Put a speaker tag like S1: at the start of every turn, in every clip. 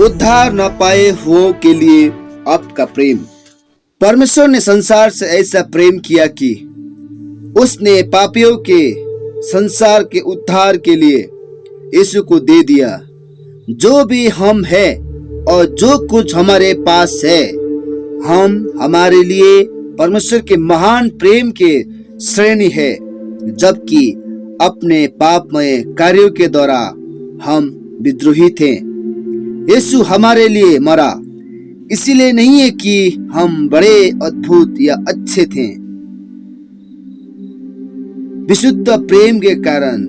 S1: उद्धार न पाए हुओं के लिए आपका प्रेम। परमेश्वर ने संसार से ऐसा प्रेम किया कि उसने पापियों के संसार के उद्धार के लिए यीशु को दे दिया। जो भी हम हैं और जो कुछ हमारे पास है, हम हमारे लिए परमेश्वर के महान प्रेम के श्रेणी है, जबकि अपने पापमय कार्यों के द्वारा हम विद्रोही थे। यीशु हमारे लिए मरा, इसीलिए नहीं है कि हम बड़े अद्भुत या अच्छे थे। विशुद्ध प्रेम के कारण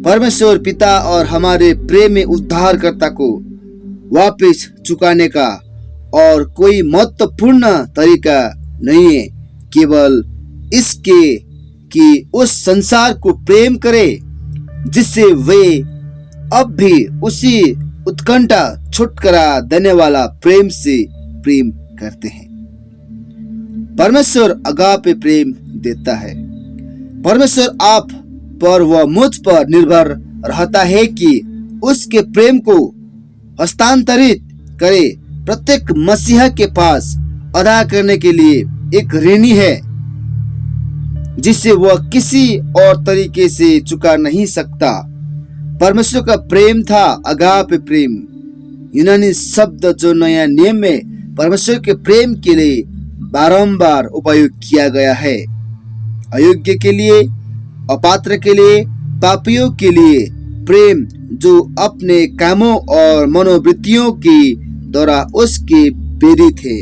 S1: परमेश्वर पिता और हमारे प्रेमी उद्धारकर्ता को वापस चुकाने का और कोई महत्वपूर्ण तरीका नहीं है, केवल इसके कि उस संसार को प्रेम करे जिससे वे अब भी उसी उत्कंठा छुटकारा देने वाला प्रेम से प्रेम करते हैं। परमेश्वर अगापे प्रेम देता है। परमेश्वर आप पर व मुझ पर निर्भर रहता है कि उसके प्रेम को हस्तांतरित करे। प्रत्येक मसीहा के पास अदा करने के लिए एक ऋणी है जिसे वह किसी और तरीके से चुका नहीं सकता। परमेश्वर का प्रेम था अगापे प्रेम, यूनानी शब्द जो नया नियम में परमेश्वर के प्रेम के लिए बारंबार उपयोग किया गया है। अयोग्य के लिए, अपात्र के लिए, पापियों के लिए प्रेम जो अपने कामों और मनोवृत्तियों के द्वारा उसके प्रेरित थे।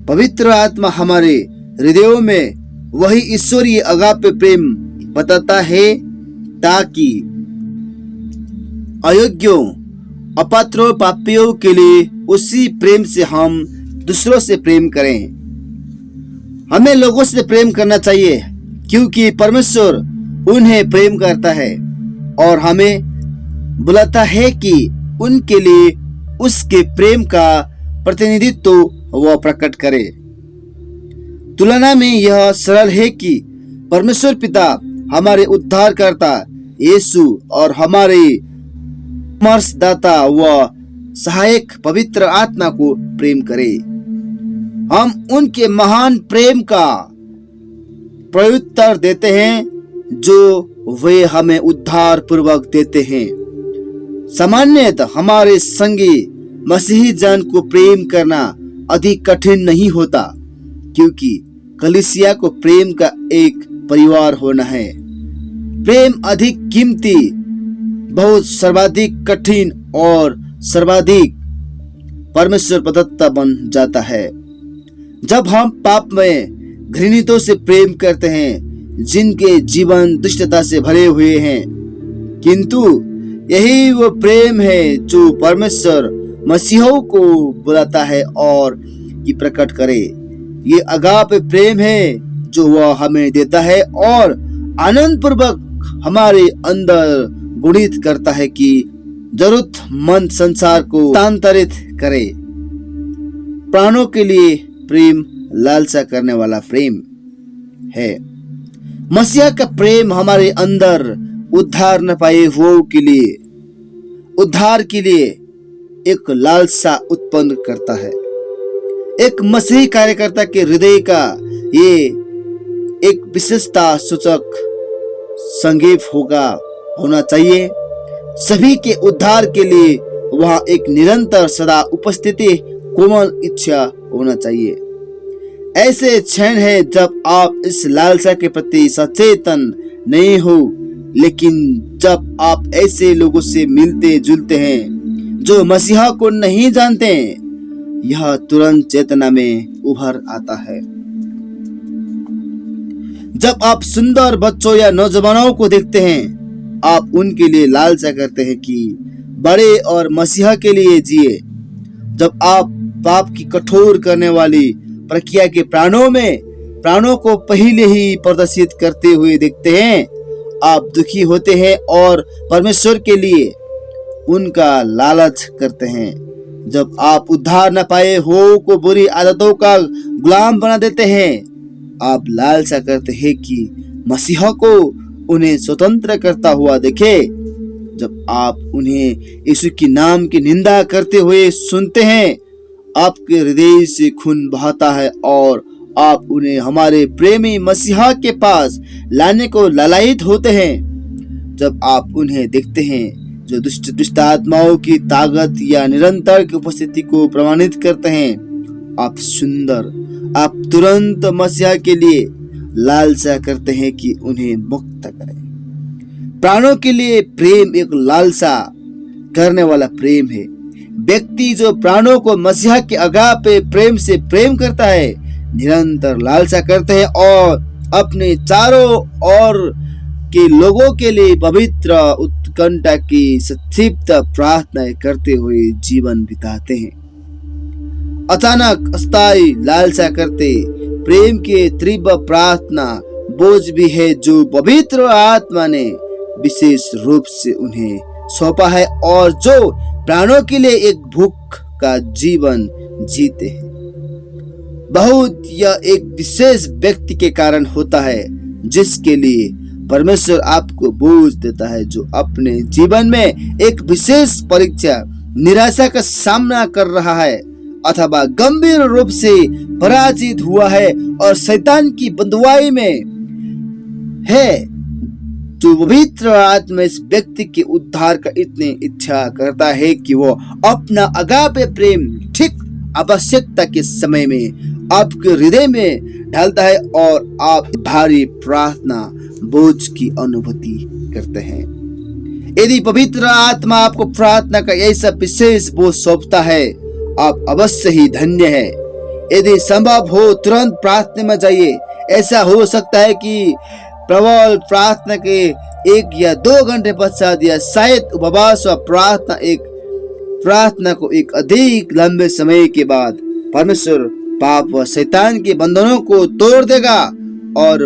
S1: पवित्र आत्मा हमारे हृदयों में वही ईश्वरीय अगापे प्रेम बताता है ताकि अयोग्यों, अपात्रों, पापियों के लिए उसी प्रेम से हम दूसरों से प्रेम करें। हमें लोगों से प्रेम करना चाहिए क्योंकि परमेश्वर उन्हें प्रेम करता है और हमें बुलाता है कि उनके लिए उसके प्रेम का प्रतिनिधित्व वह प्रकट करे। तुलना में यह सरल है कि परमेश्वर पिता हमारे उद्धारकर्ता यीशु और हमारे दाता व सहायक पवित्र आत्मा को प्रेम करे। हम उनके महान प्रेम का प्रत्युत्तर देते हैं जो वे हमें उद्धार पूर्वक देते हैं। सामान्यतः हमारे संगी मसीही जन को प्रेम करना अधिक कठिन नहीं होता, क्योंकि कलीसिया को प्रेम का एक परिवार होना है। प्रेम अधिक कीमती, बहुत सर्वाधिक कठिन और सर्वाधिक परमेश्वर प्रदत्त बन जाता है जब हम पाप में घृणितों से प्रेम करते हैं जिनके जीवन दुष्टता से भरे हुए हैं। किंतु यही वो प्रेम है जो परमेश्वर मसीहों को बुलाता है और ये प्रकट करे। ये अगापे प्रेम है जो वह हमें देता है और आनंद पूर्वक हमारे अंदर गुणित करता है कि जरूरतमंद संसार को हस्तांतरित करे। प्राणों के लिए प्रेम लालसा करने वाला प्रेम है। मसीहा का प्रेम हमारे अंदर उद्धार न पाए हुओं के लिए उद्धार के लिए एक लालसा उत्पन्न करता है। एक मसीही कार्यकर्ता के हृदय का ये एक विशेषता सूचक संकेत होना चाहिए। सभी के उद्धार के लिए वहाँ एक निरंतर सदा उपस्थिति कोमल इच्छा होना चाहिए। ऐसे क्षण है जब आप इस लालसा के प्रति सचेतन नहीं हो, लेकिन जब आप ऐसे लोगों से मिलते जुलते हैं जो मसीहा को नहीं जानते, यह तुरंत चेतना में उभर आता है। जब आप सुंदर बच्चों या नौजवानों को देखते हैं, आप उनके लिए लालसा करते हैं कि बड़े और मसीहा के लिए जिए। जब आप पाप की कठोर करने वाली प्रक्रिया के प्राणों को पहले ही प्रदर्शित करते हुए देखते हैं, आप दुखी होते हैं और परमेश्वर के लिए उनका लालच करते हैं। जब आप उद्धार न पाए हो को बुरी आदतों का गुलाम बना देते हैं, आप लालसा करते हैं कि मसीहा को उन्हें स्वतंत्र करता हुआ देखे। जब आप उन्हें यीशु की नाम की निंदा करते हुए सुनते हैं, आपके हृदय से खून बहता है और आप उन्हें हमारे प्रेमी मसीहा के पास लाने को लालायित होते हैं। जब आप उन्हें देखते हैं जो दुष्ट आत्माओं की ताकत या निरंतर की उपस्थिति को प्रमाणित करते हैं, आप तुरंत मसीहा के लिए लालसा करते हैं कि उन्हें मुक्त करें। प्राणों के लिए प्रेम एक लालसा करने वाला प्रेम है। व्यक्ति जो प्राणों को मसीहा के अगापे प्रेम से प्रेम करता है, निरंतर लालसा करते हैं और अपने चारों ओर के लोगों के लिए पवित्र उत्कंठा की सतृप्त प्रार्थनाएं करते हुए जीवन बिताते हैं। अचानक अस्थायी लालसा करते प्रेम के तीव्र प्रार्थना बोझ भी है जो पवित्र आत्मा ने विशेष रूप से उन्हें सौंपा है और जो प्राणों के लिए एक भूख का जीवन जीते हैं। बहुत यह एक विशेष व्यक्ति के कारण होता है जिसके लिए परमेश्वर आपको बोझ देता है, जो अपने जीवन में एक विशेष परीक्षा निराशा का सामना कर रहा है अथवा गंभीर रूप से पराजित हुआ है और शैतान की बंधुआई में है। जो पवित्र आत्मा इस व्यक्ति के उद्धार का इतनी इच्छा करता है कि वो अपना अगापे प्रेम ठीक आवश्यकता के समय में आपके हृदय में ढालता है और आप भारी प्रार्थना बोझ की अनुभूति करते हैं। यदि पवित्र आत्मा आपको प्रार्थना का ऐसा विशेष बोझ सौंपता है, आप अवश्य ही धन्य है। यदि संभव हो तुरंत प्रार्थना में जाइए। ऐसा हो सकता है कि प्रबल प्रार्थना के 1 या 2 घंटे पश्चात या शायद उपवास व प्रार्थना को एक अधिक लंबे समय के बाद परमेश्वर पाप व शैतान के बंधनों को तोड़ देगा और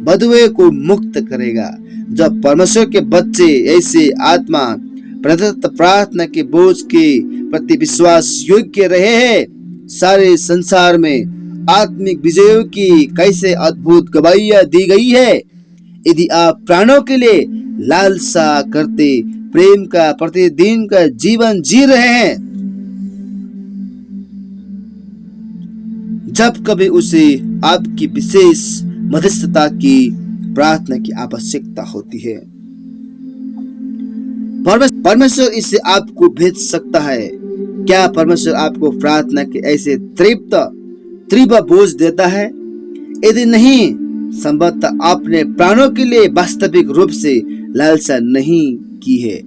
S1: बंधुए को मुक्त करेगा। जब परमेश्वर के बच्चे ऐसे आत्मा प्रदत्त प्रार्थना के बोझ के प्रति विश्वास योग्य रहे हैं, सारे संसार में आत्मिक विजयों की कैसे अद्भुत गवाहियां दी गई है। यदि आप प्राणों के लिए लालसा करते प्रेम का प्रतिदिन का जीवन जी रहे हैं, जब कभी उसे आपकी विशेष मध्यस्थता की प्रार्थना की आवश्यकता होती है, परमेश्वर इसे आपको भेज सकता है। क्या परमेश्वर आपको प्रार्थना के ऐसे तीव्र बोझ देता है? यदि नहीं, संभवतः आपने प्राणों के लिए वास्तविक रूप से लालसा नहीं की है।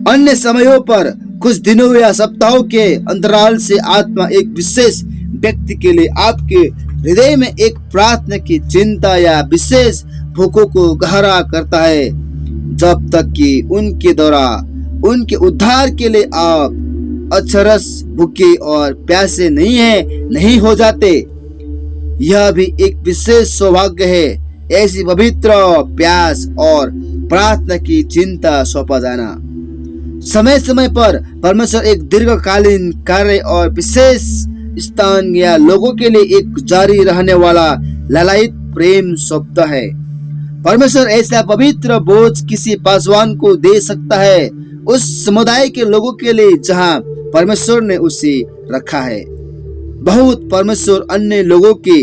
S1: अन्य समयों पर कुछ दिनों या सप्ताहों के अंतराल से आत्मा एक विशेष व्यक्ति के लिए आपके हृदय में एक प्रार्थना की चिंता या विशेष भूखों को गहरा करता है, जब तक कि उनके द्वारा उनके उद्धार के लिए आप अक्षरश भूखे और प्यासे नहीं हो जाते। यह भी एक विशेष सौभाग्य है, ऐसी पवित्र प्यास और प्रार्थना की चिंता सौंपा जाना। समय समय पर परमेश्वर एक दीर्घकालीन कार्य और विशेष स्थान या लोगों के लिए एक जारी रहने वाला लालायित प्रेम सौंपता है। परमेश्वर ऐसा पवित्र बोझ किसी पासवान को दे सकता है, उस समुदाय के लोगों के लिए जहां परमेश्वर ने उसे रखा है। बहुत परमेश्वर अन्य लोगों के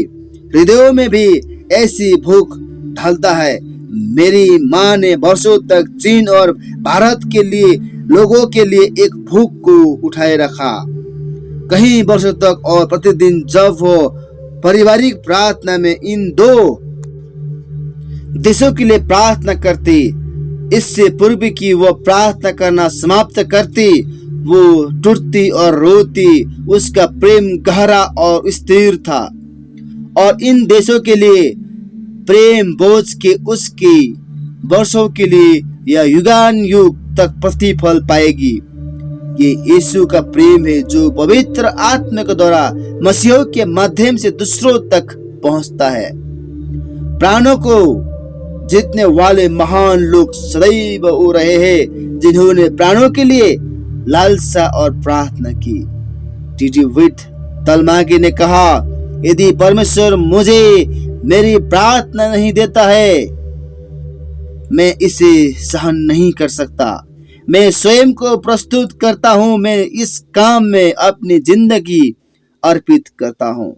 S1: हृदयों में भी ऐसी भूख ढालता है। मेरी माँ ने वर्षों तक चीन और भारत के लिए लोगों के लिए एक भूख को उठाए रखा, कई वर्षों तक, और प्रतिदिन जब वो पारिवारिक प्रार्थना में इन 2 देशों के लिए प्रार्थना करती, इससे पूर्व की वो प्रार्थना करना समाप्त करती, वो टूटती और रोती। उसका प्रेम गहरा और स्थिर था और इन देशों के लिए प्रेम बोझ के उसकी वर्षों के लिए या युगान युग तक प्रतिफल पाएगी। ये यीशु का प्रेम है जो पवित्र आत्मा के द्वारा मसीह के माध्यम से दूसरों तक पहुंचता है। प्राणों को जीतने वाले महान लोग सदैव वो रहे हैं जिन्होंने प्राणों के लिए लालसा और प्रार्थना की। टी.डी. विट तलमागी ने कहा, यदि परमेश्वर मुझे मेरी प्रार्थना नहीं देता है, मैं इसे सहन नहीं कर सकता। मैं स्वयं को प्रस्तुत करता हूँ, मैं इस काम में अपनी जिंदगी अर्पित करता हूँ।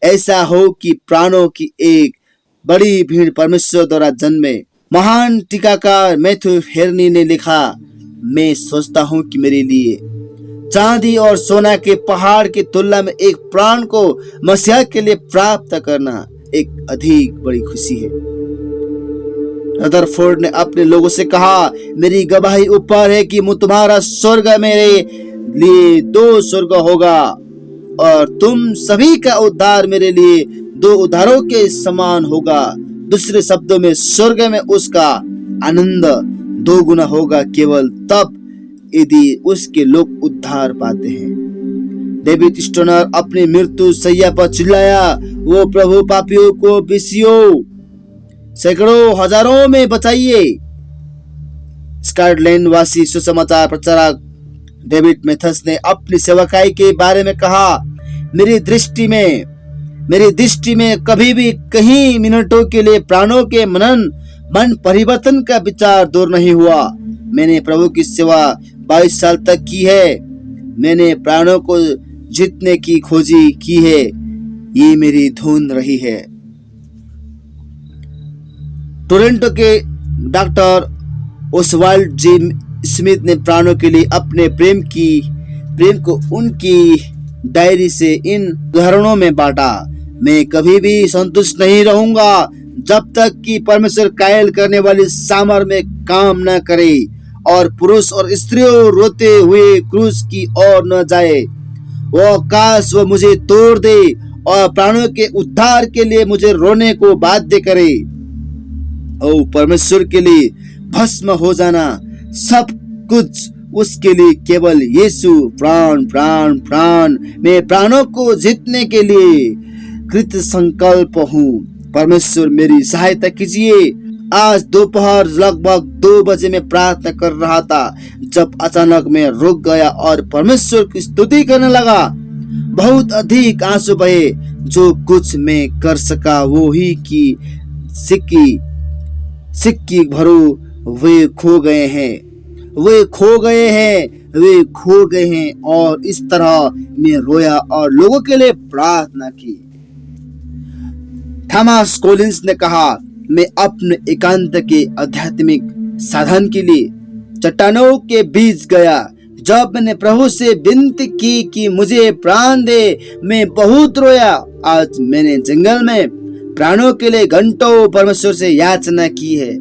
S1: ऐसा हो कि प्राणों की एक बड़ी भीड़ परमेश्वर द्वारा जन्मे। महान टीकाकार मैथ्यू हेनरी ने लिखा, मैं सोचता हूँ कि मेरे लिए चांदी और सोना के पहाड़ की तुलना में एक प्राण को मसीहा के लिए प्राप्त करना एक अधिक बड़ी खुशी है। रदरफोर्ड ने अपने लोगों से कहा, मेरी गवाही ऊपर है कि तुम्हारा स्वर्ग मेरे लिए 2 स्वर्ग होगा और तुम सभी का उद्धार मेरे लिए 2 उद्धारों के समान होगा। दूसरे शब्दों में, स्वर्ग में उसका आनंद 2 गुना होगा, केवल तब यदि उसके लोग उद्धार पाते हैं। डेविड स्टोनर अपनी मृत्यु शैया पर चिल्लाया, वो प्रभु पापियों को विषयों सैकड़ों हजारों में बचाइए। स्कॉटलैंड वासी सुसमाचार प्रचारक डेविड मैथस ने अपनी सेवकाई के बारे में कहा, मेरी दृष्टि में कभी भी कहीं मिनटों के लिए प्राणों के मन परिवर्तन का विचार दूर नहीं हुआ। मैंने प्रभु की सेवा 22 साल तक की है। मैंने प्राणों को जीतने की खोजी की है, ये मेरी धुन रही है। टोरंटो के डॉक्टर ओसवाल्ड जी स्मिथ ने प्राणों के लिए अपने प्रेम को उनकी डायरी से इन उदाहरणों में बांटा। मैं कभी भी संतुष्ट नहीं रहूंगा जब तक कि परमेश्वर कायल करने वाली सामर में काम न करे और पुरुष और स्त्रियों रोते हुए क्रूस की ओर न जाए। वो काश वो मुझे तोड़ दे और प्राणों के उद्धार के लिए मुझे रोने को बाध्य करे। ओ परमेश्वर के लिए भस्म हो जाना, सब कुछ उसके लिए, केवल यीशु प्राण प्राण प्राण। मैं प्राणों को जीतने के लिए कृत संकल्प हूँ। परमेश्वर मेरी सहायता कीजिए। आज दोपहर लगभग 2 बजे में प्रार्थना कर रहा था जब अचानक मैं रुक गया और परमेश्वर की स्तुति करने लगा। बहुत अधिक आंसू बहे। जो कुछ मैं कर सका वो ही कि सिक्की भरो वे खो गए हैं और इस तरह मैं रोया और लोगों के लिए प्रार्थना की। थॉमस कॉलिंस ने कहा, मैं अपने एकांत के आध्यात्मिक साधन के लिए चट्टानों के बीच गया। जब मैंने प्रभु से विनती की कि मुझे प्राण दे, मैं बहुत रोया। आज मैंने जंगल में प्राणों के लिए घंटों परमेश्वर से याचना की है।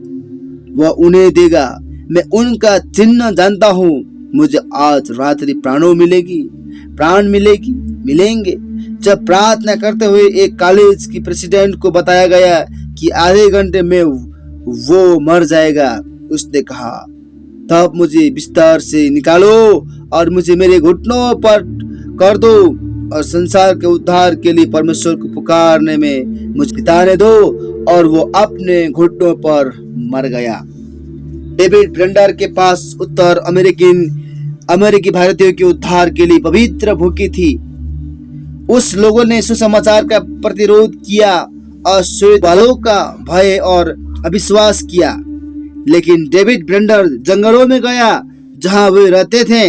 S1: वह उन्हें देगा। मैं उनका चिन्ह जानता हूँ। मुझे आज रात्रि प्राण मिलेंगे। जब प्रार्थना करते हुए एक कॉलेज की प्रेसिडेंट को बताया गया कि आधे घंटे में वो मर जाएगा, उसने कहा, तब मुझे बिस्तर से निकालो और मुझे मेरे घुटनों पर कर दो और संसार के उद्धार के लिए परमेश्वर को पुकारने में मुझे बिताने दो। और वो अपने घुटनों पर मर गया। डेविड ब्रेंडर के पास उत्तर अमेरिकी भारतीयों के उद्धार के लिए पवित्र भूखी थी। उस लोगों ने सुसमाचार का प्रतिरोध किया और श्वेत बालों का भय और अविश्वास किया। लेकिन डेविड ब्रेंडर जंगलों में गया जहां वे रहते थे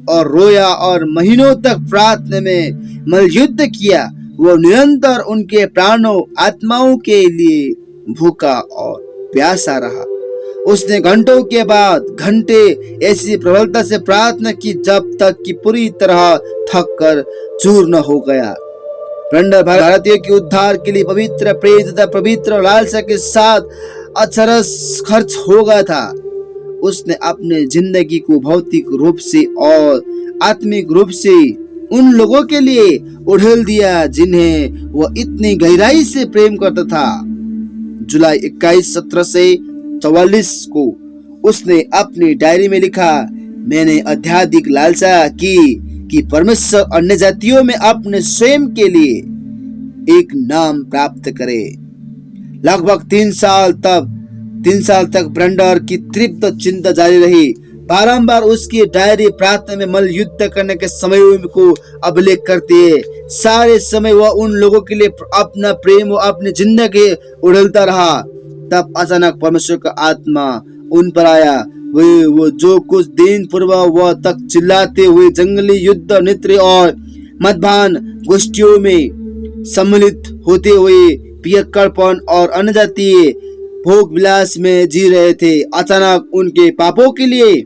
S1: और रोया और महीनों तक प्रार्थना में मल्लयुद्ध किया। वो निरंतर उनके प्राणों आत्माओं के लिए भूखा और प्यासा रहा। उसने घंटों के बाद घंटे ऐसी प्रबलता से प्रार्थना की जब तक कि पूरी तरह थक कर चूर्ण हो गया। ब्रेंडर भारतीयों के उद्धार के लिए पवित्र प्रेम तथा पवित्र लालसा के साथ अक्षरश खर्च हो गया था। उसने अपने जिंदगी को भौतिक रूप से और आत्मिक रूप से उन लोगों के लिए उड़ेल दिया जिन्हें वह इतनी गहराई से प्रेम करता था। जुलाई 21, 1744 को उसने अपनी डायरी में लिखा, मैंने आध्यात्मिक लालसा की कि परमेश्वर अन्य जातियों में अपने स्वयं के लिए एक नाम प्राप्त करे। लगभग 3 साल तक ब्रेंडर की तीव्र चिंता जारी रही। बारंबार उसकी डायरी प्रार्थना में मल युद्ध करने के समय को अभिलेख करती है। सारे समय वह उन लोगों के लिए अपना प्रेम और अपनी जिंदगी उड़ेलता रहा तब अचानक परमेश्वर का आत्मा उन पर आया। वो जो कुछ दिन पूर्व वह तक चिल्लाते हुए जंगली युद्ध नृत्य और मदभान गोष्ठियों में सम्मिलित होते हुए पियक्कड़पन और अन्यजातीय भोग विलास में जी रहे थे, अचानक उनके पापों के लिए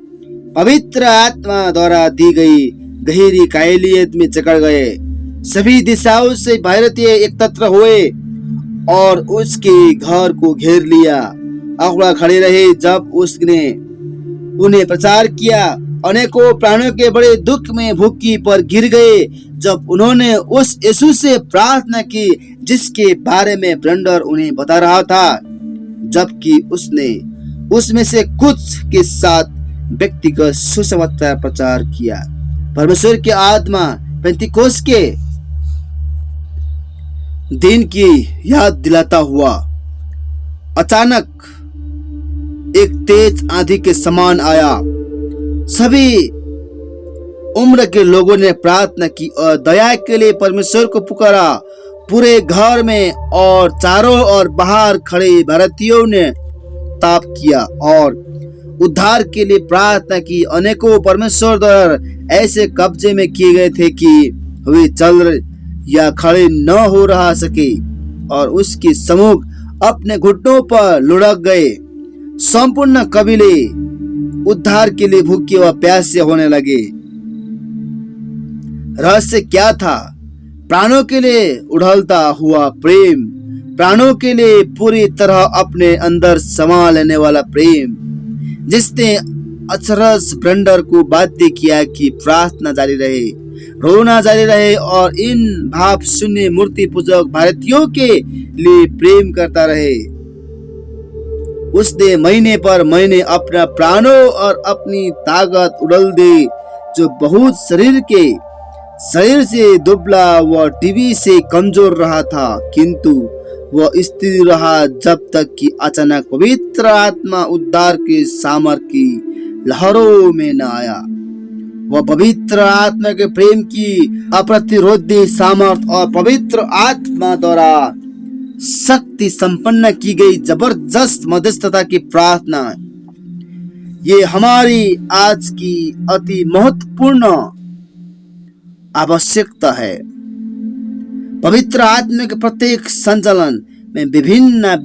S1: पवित्र आत्मा द्वारा दी गई गहरी कायलियत में जकड़ गए। सभी दिशाओं से भारतीय एकत्र हुए और उसके घर को घेर लिया। अगुआ खड़े रहे जब उसने उन्हें प्रचार किया। अनेकों प्राणों के बड़े दुख में भूखी पर गिर गए जब उन्होंने उस यीशु से प्रार्थना की जिसके बारे में ब्रंडर उन्हें बता रहा था, जबकि उसने उसमें से कुछ के साथ व्यक्तिगत सुसमाचार प्रचार किया। परमेश्वर की आत्मा पेंतिकोस्त के दिन की याद दिलाता हुआ अचानक एक तेज आंधी के समान आया। सभी उम्र के लोगों ने प्रार्थना की और दया के लिए परमेश्वर को पुकारा। पूरे घर में और चारों ओर बाहर खड़े भारतीयों ने ताप किया और उद्धार के लिए प्रार्थना की। अनेकों परमेश्वर द्वारा ऐसे कब्जे में किए गए थे कि वे चल या खड़े न हो रहा सके और उसके सम्मुख अपने घुटनों पर लुढ़क गए। संपूर्ण कबीले उद्धार के लिए भूखे व प्यासे होने लगे। रहस्य क्या था? प्राणों के लिए उड़लता हुआ प्रेम, प्राणों के लिए पूरी तरह अपने अंदर समा लेने वाला प्रेम, जिसने अचरज ब्रंडर को बाध्य किया कि प्रार्थना जारी रहे, रोना जारी रहे और इन भाव शून्य मूर्ति पूजक भारतीयों के लिए प्रेम करता रहे। उसने महीने पर महीने अपना प्राणों और अपनी ताकत उड़ल दी, जो बहुत शरीर से दुबला व टीबी से कमजोर रहा था, किंतु वह स्थिर रहा जब तक कि अचानक पवित्र आत्मा उद्धार के सामर्थ की लहरों में न आया। वह पवित्र आत्मा के प्रेम की अप्रतिरोधी सामर्थ और पवित्र आत्मा द्वारा शक्ति संपन्न की गई जबरदस्त मध्यस्थता की प्रार्थना, ये हमारी आज की अति महत्वपूर्ण आवश्यकता है। पवित्र आत्मा के प्रत्येक संचालन में विभिन्न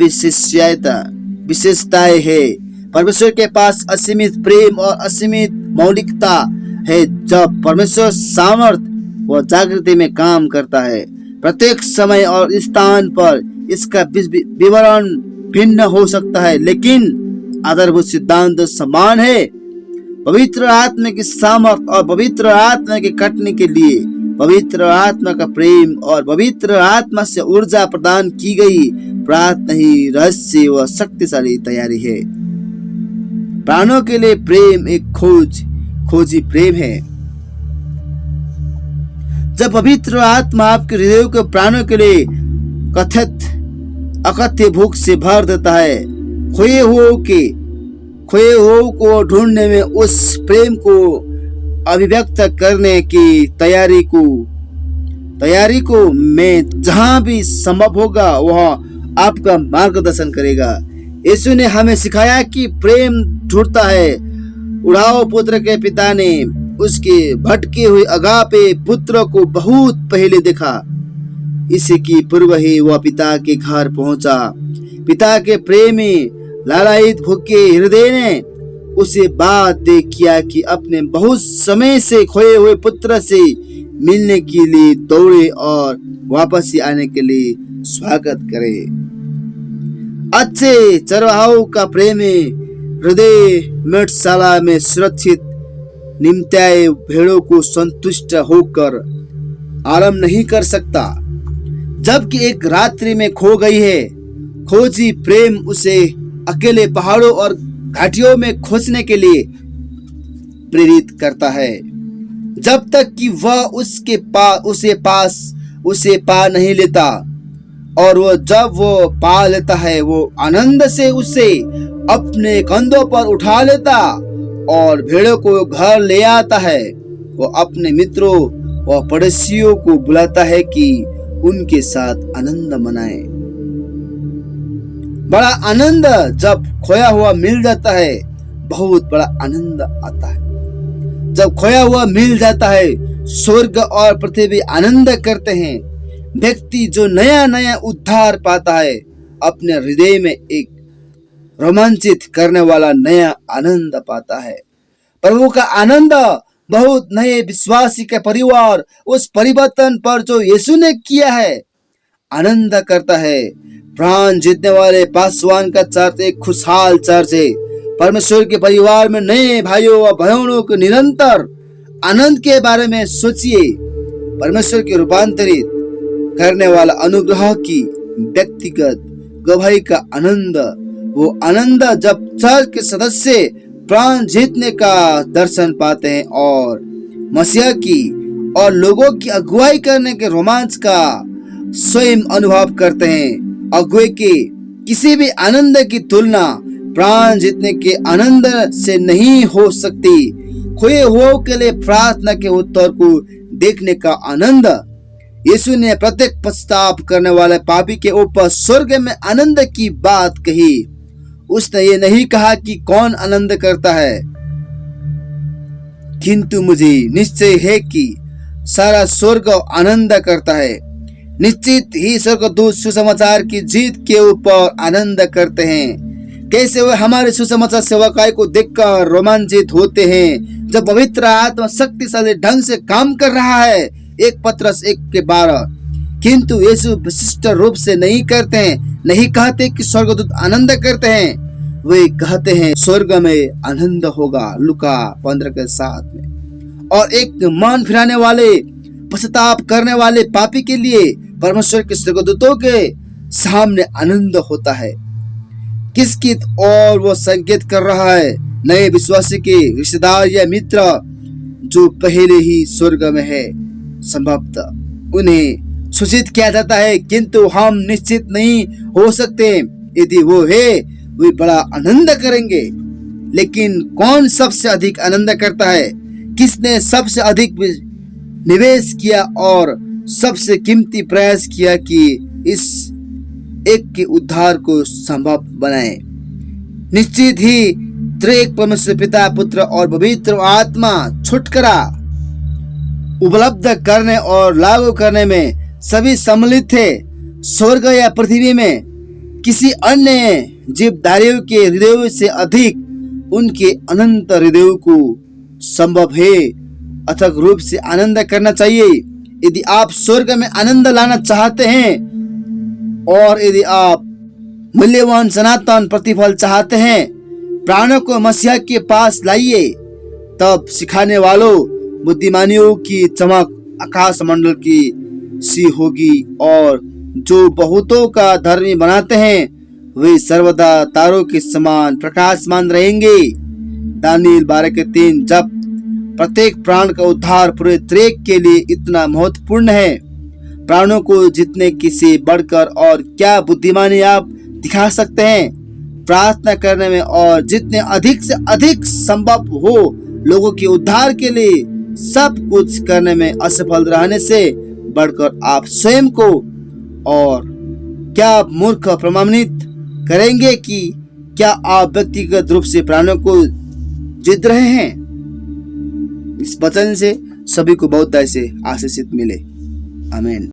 S1: विशेषताएं है। परमेश्वर के पास असीमित प्रेम और असीमित मौलिकता है। जब परमेश्वर सामर्थ व जागृति में काम करता है, प्रत्येक समय और स्थान पर इसका विवरण भिन्न हो सकता है, लेकिन आधारभूत सिद्धांत समान है। पवित्र आत्मा की सामर्थ और पवित्र आत्मा के कटने के लिए पवित्र आत्मा का प्रेम और पवित्र आत्मा से ऊर्जा प्रदान की गई प्रार्थना ही रहस्य व शक्तिशाली तैयारी है। प्राणों के लिए प्रेम एक खोजी प्रेम है। जब पवित्र आत्मा आपके हृदय के प्राणों के लिए अकथ्य भूख से भर देता है, खोए हुओं को ढूंढने में उस प्रेम को अभिव्यक्त करने की तैयारी को मैं जहां भी संभव होगा वह आपका मार्गदर्शन करेगा। यीशु ने हमें सिखाया कि प्रेम ढूंढता है। उड़ाओ पुत्र के पिता ने उसके भटके हुए अगापे पुत्र को बहुत पहले देखा। इसके पूर्व ही वह पिता के घर पहुंचा। पिता के प्रेमी लालायित भूखे हृदय ने उसे बात किया कि अपने बहुत समय से खोए हुए पुत्र से मिलने के लिए दौड़े और वापस आने के लिए स्वागत करे। अच्छे चरवाहों का प्रेमी हृदय मेषशाला में सुरक्षित निम्त्याए भेड़ों को संतुष्ट होकर आराम नहीं कर सकता, जबकि एक रात्रि में खो गई है। खोजी प्रेम उसे अकेले पहाड़ों और घाटियों में खोजने के लिए प्रेरित करता है, जब तक कि वह उसे पा नहीं लेता। और जब वो पा लेता है, वो आनंद से उसे अपने कंधों पर उठा लेता और भेड़ों को घर ले आता है। वो अपने मित्रों व पड़ोसियों को बुलाता है कि उनके साथ आनंद मनाए। बड़ा आनंद जब खोया हुआ मिल जाता है, बहुत बड़ा आनंद आता है। जब खोया हुआ मिल जाता है, स्वर्ग और पृथ्वी आनंद करते हैं। व्यक्ति जो नया नया उद्धार पाता है, अपने हृदय में एक रोमांचित करने वाला नया आनंद पाता है। प्रभु का आनंद बहुत नए विश्वासी के परिवार उस परिवर्तन पर जो यीशु ने किया है आनंद करता है। प्राण जीतने वाले पासवान का चर्च एक खुशहाल चर्च है। परमेश्वर के परिवार में नए भाइयों और बहनों के निरंतर आनंद के बारे में सोचिए। परमेश्वर के रूपांतरित करने वाला अनुग्रह की व्यक्तिगत गवाही का आनंद, वो आनंद जब चर्च के सदस्य प्राण जीतने का दर्शन पाते हैं और मसीह की और लोगों की अगुवाई करने के रोमांच का स्वयं अनुभव करते हैं। अगुवाई के किसी भी आनंद की तुलना प्राण जीतने के आनंद से नहीं हो सकती। खोए हुओं के लिए प्रार्थना के उत्तर को देखने का आनंद। यीशु ने प्रत्येक पश्चाताप करने वाले पापी के ऊपर स्वर्ग में आनंद की बात कही। उसने ये नहीं कहा कि कौन आनंद करता है, किंतु मुझे निश्चय है कि सारा स्वर्ग आनंद करता है। निश्चित ही स्वर्गदूत सुसमाचार की जीत के ऊपर आनंद करते हैं। कैसे वे हमारे सुसमाचार सेवकाई को देखकर रोमांचित होते हैं जब पवित्र आत्मा शक्तिशाली ढंग से काम कर रहा है। 1 पत्रस 1:12। किंतु यीशु विशिष्ट रूप से नहीं करते हैं, नहीं कहते कि स्वर्गदूत आनंद करते हैं। वे कहते हैं स्वर्ग में आनंद होगा, लूका 15:7 में। और एक मन फिराने वाले पश्चाताप करने वाले पापी के लिए परमेश्वर के स्वर्गदूतों के सामने आनंद होता है। किसकी और वो संकेत कर रहा है? नए विश्वासी के रिश्तेदार या मित्र जो पहले ही स्वर्ग में है। संभवतः उन्हें सूचित किया जाता है, किंतु हम निश्चित नहीं हो सकते। यदि वो है, वे बड़ा आनंद करेंगे। लेकिन कौन सबसे अधिक आनंद करता है? किसने सबसे अधिक निवेश किया और सबसे कीमती प्रयास किया कि इस एक के उद्धार को संभव बनाए? निश्चित ही त्रिएक परमेश्वर पिता, पुत्र और पवित्र आत्मा छुटकारा उपलब्ध करने और लागू करने में सभी सम्मिलित थे। स्वर्ग या पृथ्वी में किसी अन्य जीवधारियों के हृदयों से अधिक उनके अनंत हृदयों को संभव है अथक रूप से आनंद करना चाहिए। यदि आप स्वर्ग में आनंद लाना चाहते हैं और यदि आप मूल्यवान सनातन प्रतिफल चाहते हैं, प्राणों को मसीह के पास लाइए। तब सिखाने वालों बुद्धिमानियों की चमक आकाश मंडल की सी होगी और जो बहुतों का धर्मी बनाते हैं वे सर्वदा तारों के समान प्रकाशमान रहेंगे। दानियल 12:3। जब प्रत्येक प्राण का उद्धार पूरे त्रिएक के लिए इतना महत्वपूर्ण है, प्राणों को जीतने की से बढ़कर और क्या बुद्धिमानी आप दिखा सकते हैं? प्रार्थना करने में और जितने अधिक से अधिक संभव हो लोगों के उद्धार के लिए सब कुछ करने में असफल रहने से बढ़कर आप स्वयं को और क्या मूर्ख प्रमाणित करेंगे कि क्या आप व्यक्तिगत रूप से प्राणों को जीत रहे हैं? इस वचन से सभी को बहुत से आशीषित मिले। आमीन।